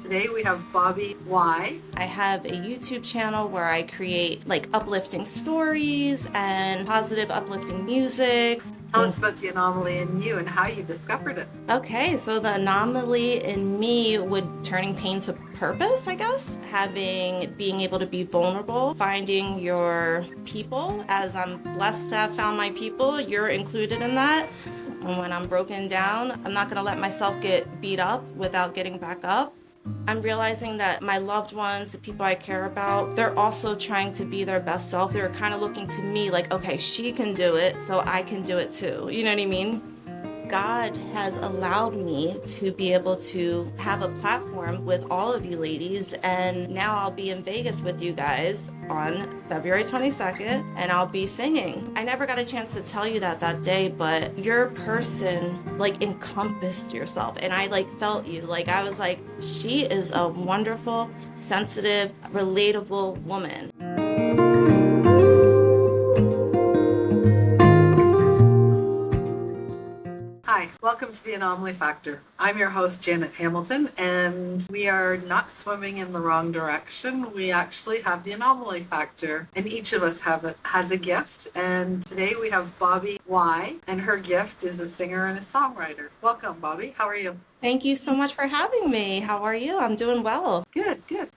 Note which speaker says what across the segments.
Speaker 1: today we have Bobbi. Why?
Speaker 2: I have a YouTube channel where I create like uplifting stories and positive uplifting music.
Speaker 1: Tell us about the anomaly in you and how you discovered it.
Speaker 2: Okay, so the anomaly in me would turning pain to purpose, I guess. Being able to be vulnerable, finding your people, as I'm blessed to have found my people, you're included in that. And when I'm broken down, I'm not gonna let myself get beat up without getting back up. I'm realizing that my loved ones, the people I care about, they're also trying to be their best self. They're kind of looking to me like, okay, she can do it, so I can do it too. You know what I mean? God has allowed me to be able to have a platform with all of you ladies, and now I'll be in Vegas with you guys on February 22nd, and I'll be singing. I never got a chance to tell you that day, but your person like encompassed yourself, and I like felt you. Like I was like, she is a wonderful, sensitive, relatable woman.
Speaker 1: Hi, welcome to the Anomaly Factor. I'm your host, Janet Hamilton, and we are not swimming in the wrong direction. We actually have the Anomaly Factor, and each of us has a gift. And today we have Bobbi Y, and her gift is a singer and a songwriter. Welcome, Bobbi. How are you?
Speaker 2: Thank you so much for having me. How are you? I'm doing well.
Speaker 1: Good, good.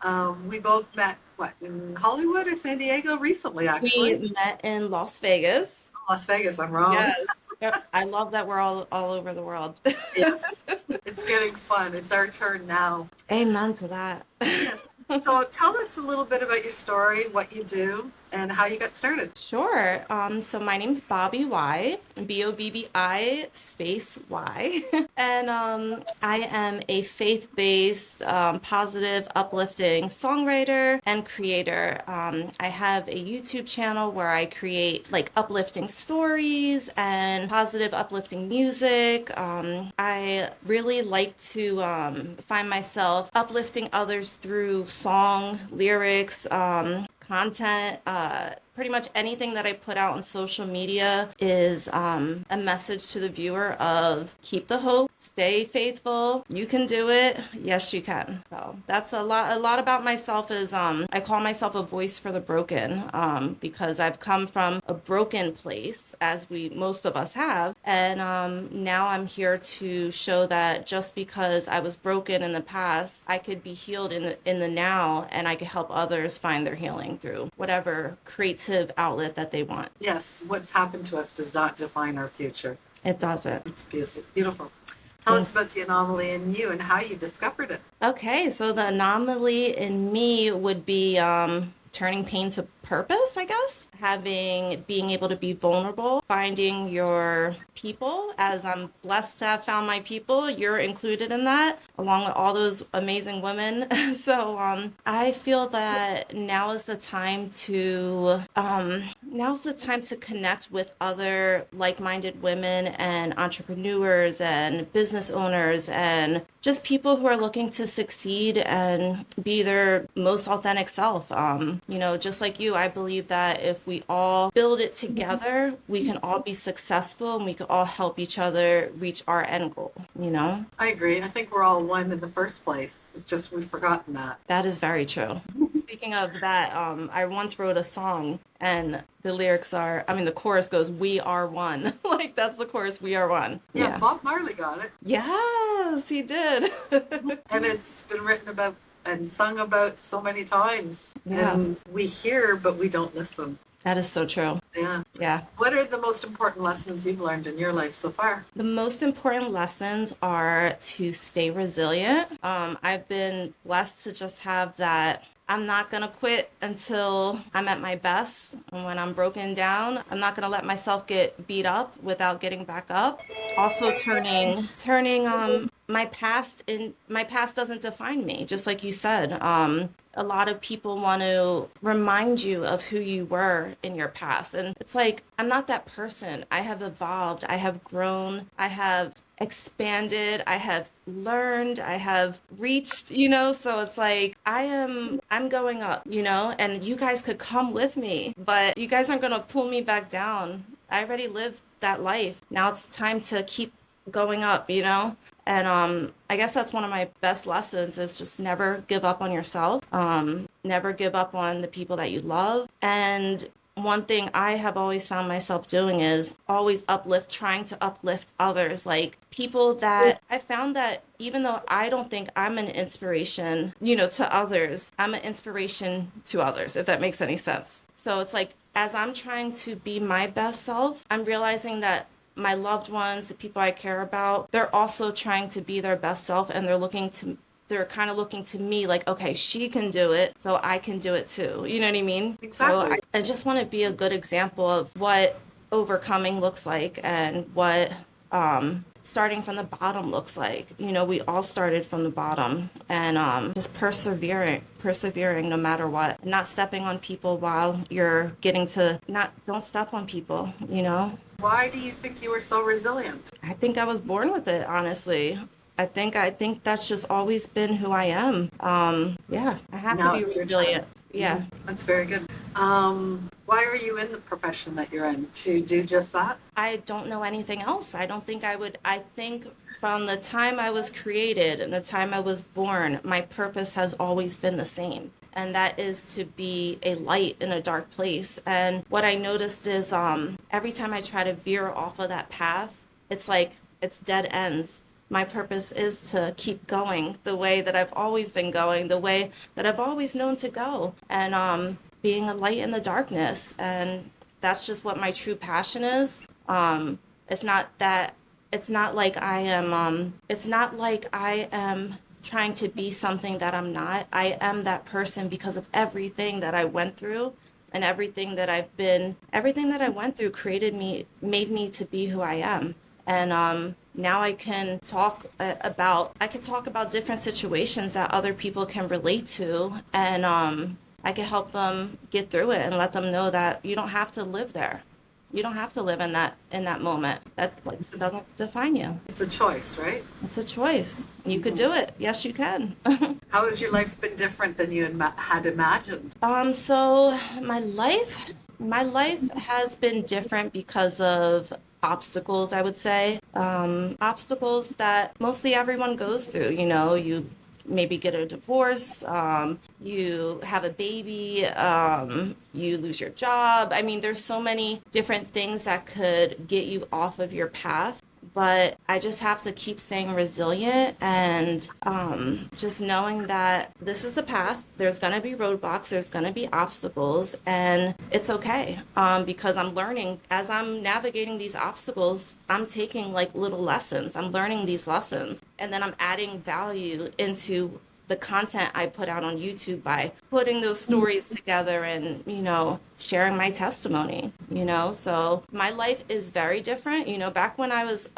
Speaker 1: We both met, in Hollywood or San Diego recently,
Speaker 2: We
Speaker 1: actually?
Speaker 2: met in Las Vegas.
Speaker 1: Las Vegas, I'm wrong.
Speaker 2: Yes. Yep. I love that we're all over the world.
Speaker 1: Yes, it's getting fun. It's our turn now.
Speaker 2: Amen to that.
Speaker 1: Yes. So tell us a little bit about your story, what you do, and how you got started.
Speaker 2: Sure. So my name's Bobbi Y, Bobbi space Y, and I am a faith-based, positive, uplifting songwriter and creator. I have a YouTube channel where I create like uplifting stories and positive, uplifting music. I really like to find myself uplifting others through song, lyrics, content. Pretty much anything that I put out on social media is a message to the viewer of keep the hope, stay faithful, you can do it, yes you can. So that's a lot about myself is I call myself a voice for the broken, because I've come from a broken place, as we most of us have, and now I'm here to show that just because I was broken in the past, I could be healed in the now, and I could help others find their healing through whatever creativity outlet that they want.
Speaker 1: Yes, what's happened to us does not define our future.
Speaker 2: It doesn't.
Speaker 1: It's beautiful. Beautiful. Tell us about the anomaly in you and how you discovered it.
Speaker 2: Okay, so the anomaly in me would be turning pain to purpose, I guess. Being able to be vulnerable, finding your people, as I'm blessed to have found my people, you're included in that, along with all those amazing women. So I feel that now's the time to connect with other like-minded women and entrepreneurs and business owners and just people who are looking to succeed and be their most authentic self. Just like you, I believe that if we all build it together, we can all be successful and we can all help each other reach our end goal,
Speaker 1: I agree. I think we're all one in the first place. It's just we've forgotten that.
Speaker 2: That is very true. Speaking of that, I once wrote a song and the chorus goes, "We are one." Like that's the chorus, "We are one."
Speaker 1: Yeah, Bob Marley got it.
Speaker 2: Yes, he did.
Speaker 1: And it's been written about and sung about so many times.
Speaker 2: Yeah.
Speaker 1: And we hear, but we don't listen.
Speaker 2: That is so true.
Speaker 1: Yeah.
Speaker 2: Yeah.
Speaker 1: What are the most important lessons you've learned in your life so far?
Speaker 2: The most important lessons are to stay resilient. I've been blessed to just have that. I'm not going to quit until I'm at my best. And when I'm broken down, I'm not going to let myself get beat up without getting back up. Also turning my past doesn't define me, just like you said. A lot of people want to remind you of who you were in your past. And it's like, I'm not that person. I have evolved. I have grown. I have expanded. I have learned. I have reached, so it's like, I'm going up, and you guys could come with me, but you guys aren't going to pull me back down. I already lived that life. Now it's time to keep going up, you know? And I guess that's one of my best lessons is just never give up on yourself. Never give up on the people that you love. And one thing I have always found myself doing is always trying to uplift others. Like people that I found that even though I don't think I'm an inspiration, to others, I'm an inspiration to others, if that makes any sense. So it's like, as I'm trying to be my best self, I'm realizing that my loved ones, the people I care about, they're also trying to be their best self and they're kind of looking to me like, okay, she can do it, so I can do it too. You know what I mean? So
Speaker 1: Exactly.
Speaker 2: I just want to be a good example of what overcoming looks like and what starting from the bottom looks like. We all started from the bottom and just persevering no matter what. Not stepping on people while you're getting to not don't step on people.
Speaker 1: Why do you think you were so resilient?
Speaker 2: I think I was born with it, honestly. I think that's just always been who I am. Yeah, I have to
Speaker 1: Now
Speaker 2: be
Speaker 1: it's your time.
Speaker 2: resilient. Yeah.
Speaker 1: That's very good. Why are you in the profession that you're in? To do just that?
Speaker 2: I don't know anything else. I don't think I would. I think from the time I was created and the time I was born, my purpose has always been the same. And that is to be a light in a dark place. And what I noticed is every time I try to veer off of that path, it's like it's dead ends. My purpose is to keep going the way that I've always been going, the way that I've always known to go, and being a light in the darkness. And that's just what my true passion is. It's not that it's not like I am trying to be something that I'm not. I am that person because of everything that I went through and everything that I went through made me to be who I am. And now I can talk about different situations that other people can relate to, and I can help them get through it and let them know that you don't have to live there. You don't have to live in that moment. That like doesn't define you.
Speaker 1: It's a choice, right?
Speaker 2: It's a choice. You could do it. Yes, you can.
Speaker 1: How has your life been different than you had imagined?
Speaker 2: So my life has been different because of obstacles, I would say. Obstacles that mostly everyone goes through. You maybe get a divorce, you have a baby, you lose your job. I mean, there's so many different things that could get you off of your path. But I just have to keep staying resilient and just knowing that this is the path. There's going to be roadblocks, there's going to be obstacles, and it's okay because I'm learning as I'm navigating these obstacles. I'm taking like little lessons, I'm learning these lessons, and then I'm adding value into the content I put out on YouTube by putting those stories together and, sharing my testimony. So my life is very different. Back when I was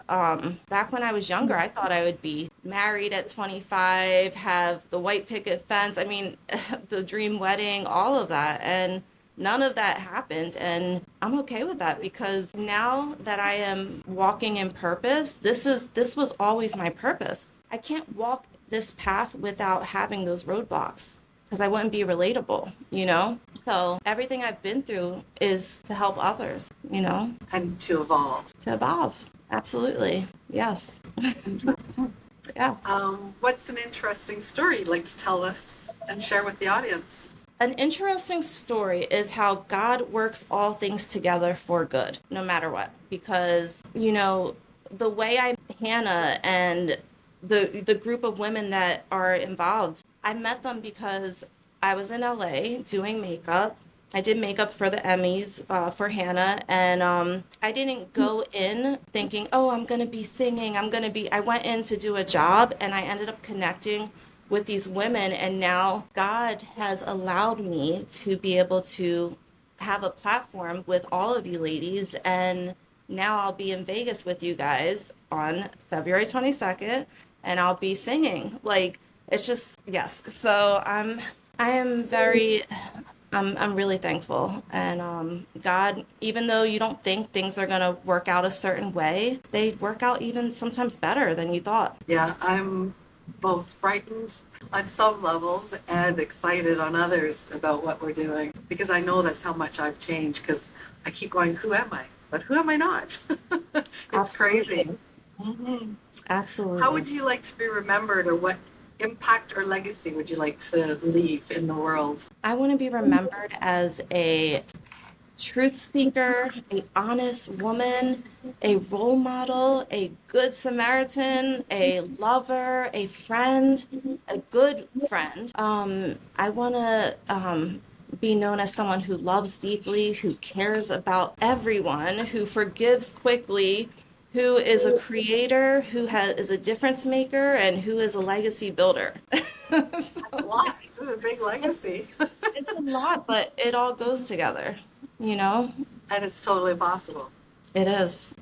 Speaker 2: younger, I thought I would be married at 25, have the white picket fence. I mean, the dream wedding, all of that. And none of that happened. And I'm okay with that because now that I am walking in purpose, this was always my purpose. I can't walk this path without having those roadblocks because I wouldn't be relatable. So everything I've been through is to help others.
Speaker 1: And to evolve.
Speaker 2: To evolve. Absolutely. Yes. Yeah.
Speaker 1: What's an interesting story you'd like to tell us and share with the audience?
Speaker 2: An interesting story is how God works all things together for good, no matter what. Because, the way Hannah and the group of women that are involved, I met them because I was in LA doing makeup. I did makeup for the Emmys for Hannah, and I didn't go in thinking, oh, I'm going to be singing. I went in to do a job, and I ended up connecting with these women, and now God has allowed me to be able to have a platform with all of you ladies, and now I'll be in Vegas with you guys on February 22nd, and I'll be singing. Like, it's just, yes. So I'm really thankful. And God, even though you don't think things are going to work out a certain way, they work out even sometimes better than you thought.
Speaker 1: Yeah, I'm both frightened on some levels and excited on others about what we're doing because I know that's how much I've changed because I keep going, who am I? But who am I not? It's
Speaker 2: Absolutely.
Speaker 1: crazy. Mhm. How
Speaker 2: Absolutely.
Speaker 1: would you like to be remembered, or what impact or legacy would you like to leave in the world?
Speaker 2: I want to be remembered as a truth seeker, a honest woman, a role model, a good Samaritan, a lover, a friend, a good friend. I want to be known as someone who loves deeply, who cares about everyone, who forgives quickly, who is a creator, is a difference maker, and who is a legacy builder.
Speaker 1: That's a
Speaker 2: So
Speaker 1: lot. This is a big
Speaker 2: it's
Speaker 1: legacy.
Speaker 2: it's a lot, but it all goes together, you know?
Speaker 1: And it's totally possible.
Speaker 2: It is.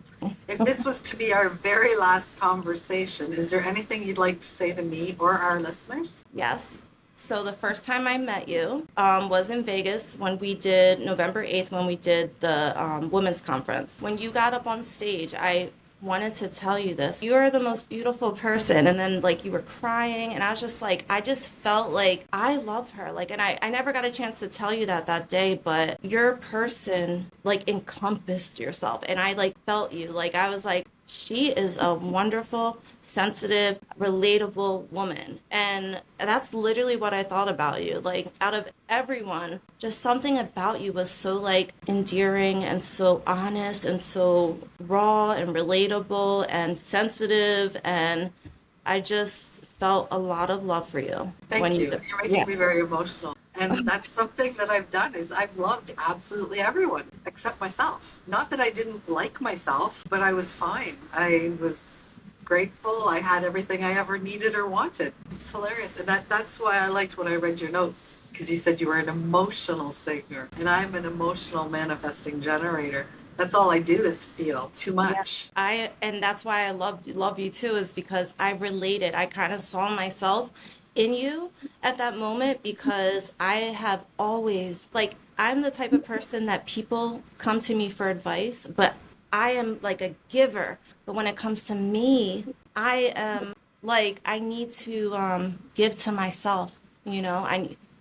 Speaker 1: If this was to be our very last conversation, is there anything you'd like to say to me or our listeners?
Speaker 2: Yes. So the first time I met you was in Vegas when we did November 8th when we did the women's conference. When you got up on stage, I wanted to tell you this. You are the most beautiful person. And then like you were crying and I was just like, I just felt like I love her. Like, and I never got a chance to tell you that day, but your person like encompassed yourself. And I like felt you. Like I was like, she is a wonderful, sensitive, relatable woman. And that's literally what I thought about you. Like, out of everyone, just something about you was so, like, endearing and so honest and so raw and relatable and sensitive. And I just felt a lot of love for you when
Speaker 1: Thank
Speaker 2: you,
Speaker 1: you. You're
Speaker 2: yeah.
Speaker 1: making me very emotional. And that's something that I've done is I've loved absolutely everyone except myself. Not that I didn't like myself, but I was fine. I was grateful. I had everything I ever needed or wanted. It's hilarious. And that's why I liked when I read your notes, because you said you were an emotional singer and I'm an emotional manifesting generator. That's all I do is feel too
Speaker 2: Yeah.
Speaker 1: much.
Speaker 2: And that's why I love you too, is because I related. I kind of saw myself in you at that moment because I have always like I'm the type of person that people come to me for advice, but I am like a giver. But when it comes to me, I am like I need to give to myself, you know.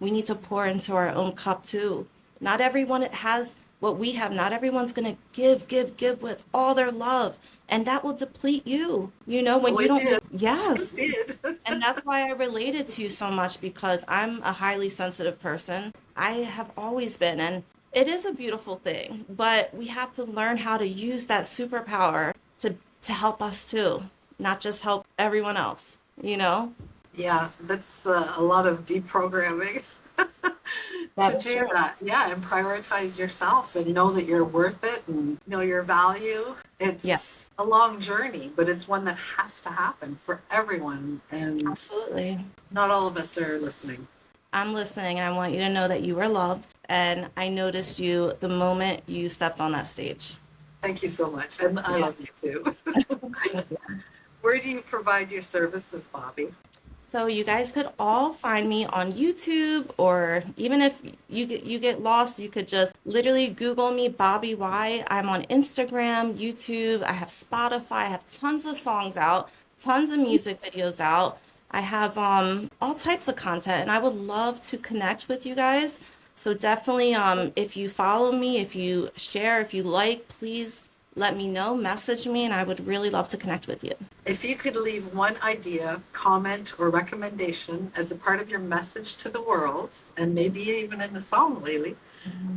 Speaker 2: We need to pour into our own cup too. Not everyone has what we have. Not everyone's going to give with all their love. And that will deplete you, you know, when
Speaker 1: Oh,
Speaker 2: you
Speaker 1: it
Speaker 2: don't
Speaker 1: did.
Speaker 2: give. Yes.
Speaker 1: It did.
Speaker 2: And that's why I related to you so much because I'm a highly sensitive person. I have always been. And it is a beautiful thing, but we have to learn how to use that superpower to help us too, not just help everyone else, you know?
Speaker 1: Yeah, that's a lot of deprogramming
Speaker 2: That
Speaker 1: to
Speaker 2: is
Speaker 1: do
Speaker 2: true.
Speaker 1: that. Yeah, and prioritize yourself and know that you're worth it and know your value.
Speaker 2: Yeah,
Speaker 1: It's a long journey, but it's one that has to happen for everyone. And
Speaker 2: absolutely.
Speaker 1: not all of us are listening.
Speaker 2: I'm listening and I want you to know that you are loved. And I noticed you the moment you stepped on that stage.
Speaker 1: Thank you so much. And I
Speaker 2: Yeah.
Speaker 1: love you too.
Speaker 2: Thank you.
Speaker 1: Where do you provide your services, Bobby?
Speaker 2: So you guys could all find me on YouTube, or even if you get lost, you could just literally Google me, Bobby Y. I'm on Instagram, YouTube. I have Spotify. I have tons of songs out, tons of music videos out. I have all types of content, and I would love to connect with you guys. So definitely, if you follow me, if you share, if you like, please let me know, message me, and I would really love to connect with you.
Speaker 1: If you could leave one idea, comment, or recommendation as a part of your message to the world, and maybe even in a song, Lily,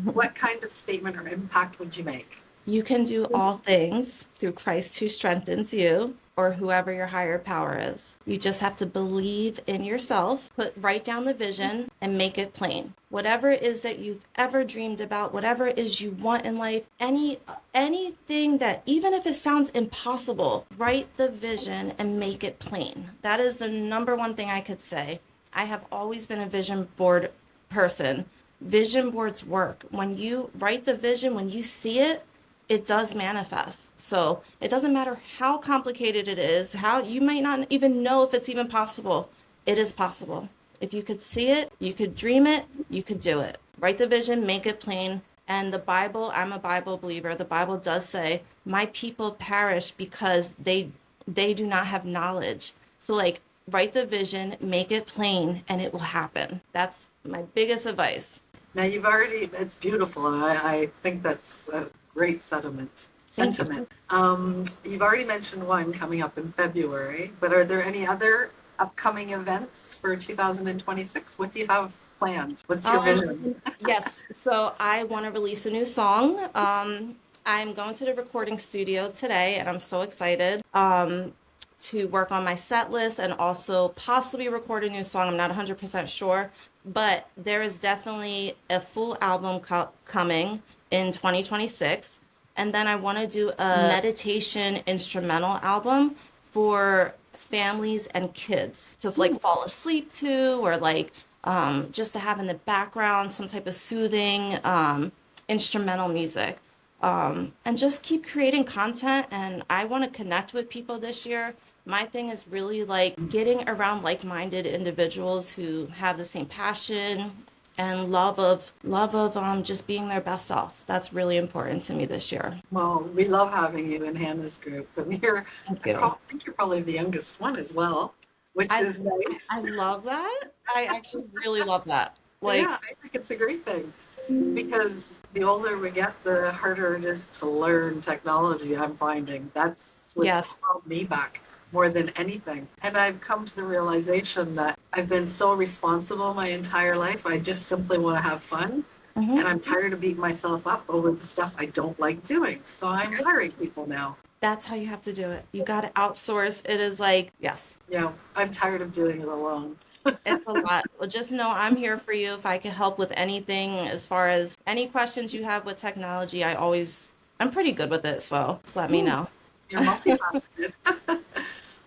Speaker 1: what kind of statement or impact would you make?
Speaker 2: You can do all things through Christ who strengthens you, or whoever your higher power is. You just have to believe in yourself, write down the vision and make it plain. Whatever it is that you've ever dreamed about, whatever it is you want in life, anything that even if it sounds impossible, write the vision and make it plain. That is the number one thing I could say. I have always been a vision board person. Vision boards work. When you write the vision, when you see it, it does manifest. So it doesn't matter how complicated it is, how you might not even know if it's even possible. It is possible. If you could see it, you could dream it, you could do it. Write the vision, make it plain. And the Bible, I'm a Bible believer. The Bible does say, "My people perish because they do not have knowledge." So like write the vision, make it plain, and it will happen. That's my biggest advice.
Speaker 1: Now, you've already, it's beautiful, and I think that's a great sentiment.
Speaker 2: Thank you.
Speaker 1: sentiment. You've already mentioned one coming up in February, but are there any other upcoming events for 2026? What do you have planned? What's your vision?
Speaker 2: Yes, so I want to release a new song. I'm going to the recording studio today, and I'm so excited to work on my set list and also possibly record a new song. I'm not 100% sure, but there is definitely a full album coming in 2026. And then I want to do a meditation instrumental album for families and kids to like fall asleep to, or like just to have in the background some type of soothing instrumental music. And just keep creating content. And I want to connect with people this year. My thing is really like getting around like-minded individuals who have the same passion and love of just being their best self. That's really important to me this year.
Speaker 1: Well, we love having you in Hannah's group, and
Speaker 2: Thank you.
Speaker 1: think you're probably the youngest one as well, which
Speaker 2: I
Speaker 1: is nice.
Speaker 2: I love that. I actually really love that.
Speaker 1: Yeah,
Speaker 2: Like,
Speaker 1: I think it's a great thing because the older we get, the harder it is to learn technology. I'm finding that's what's
Speaker 2: yes.
Speaker 1: held me back more than anything. And I've come to the realization that I've been so responsible my entire life. I just simply want to have fun. And
Speaker 2: Hmm.
Speaker 1: I'm tired of beating myself up over the stuff I don't like doing. So I'm hiring people now.
Speaker 2: That's how you have to do it. You got to outsource. It is like, yes,
Speaker 1: I'm tired of doing it alone.
Speaker 2: it's a lot. Well, just know I'm here for you if I can help with anything as far as any questions you have with technology. I'm pretty good with it, so just let me
Speaker 1: Ooh,
Speaker 2: know.
Speaker 1: you're multifaceted.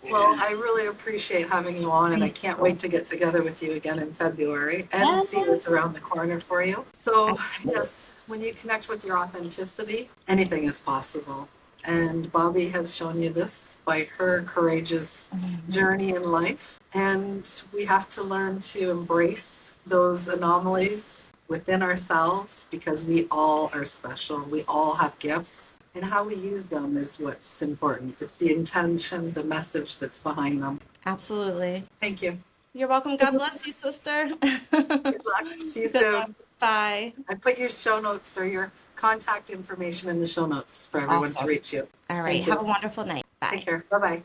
Speaker 1: Well, I really appreciate having you on, and I can't wait to get together with you again in February and see what's
Speaker 2: Yes.
Speaker 1: around the corner for you. So,
Speaker 2: Absolutely.
Speaker 1: yes, when you connect with your authenticity, anything is possible. And Bobbi has shown you this by her courageous journey in life. And we have to learn to embrace those anomalies within ourselves because we all are special. We all have gifts. And how we use them is what's important. It's the intention, the message that's behind them.
Speaker 2: Absolutely.
Speaker 1: Thank you.
Speaker 2: You're welcome. God bless you, sister.
Speaker 1: Good luck. See you
Speaker 2: Good luck.
Speaker 1: soon.
Speaker 2: Bye.
Speaker 1: I put your show notes or your contact information in the show notes for everyone to
Speaker 2: Awesome.
Speaker 1: reach you.
Speaker 2: All right.
Speaker 1: Thank
Speaker 2: Have
Speaker 1: you.
Speaker 2: a wonderful night.
Speaker 1: Take
Speaker 2: Bye.
Speaker 1: care. Bye bye.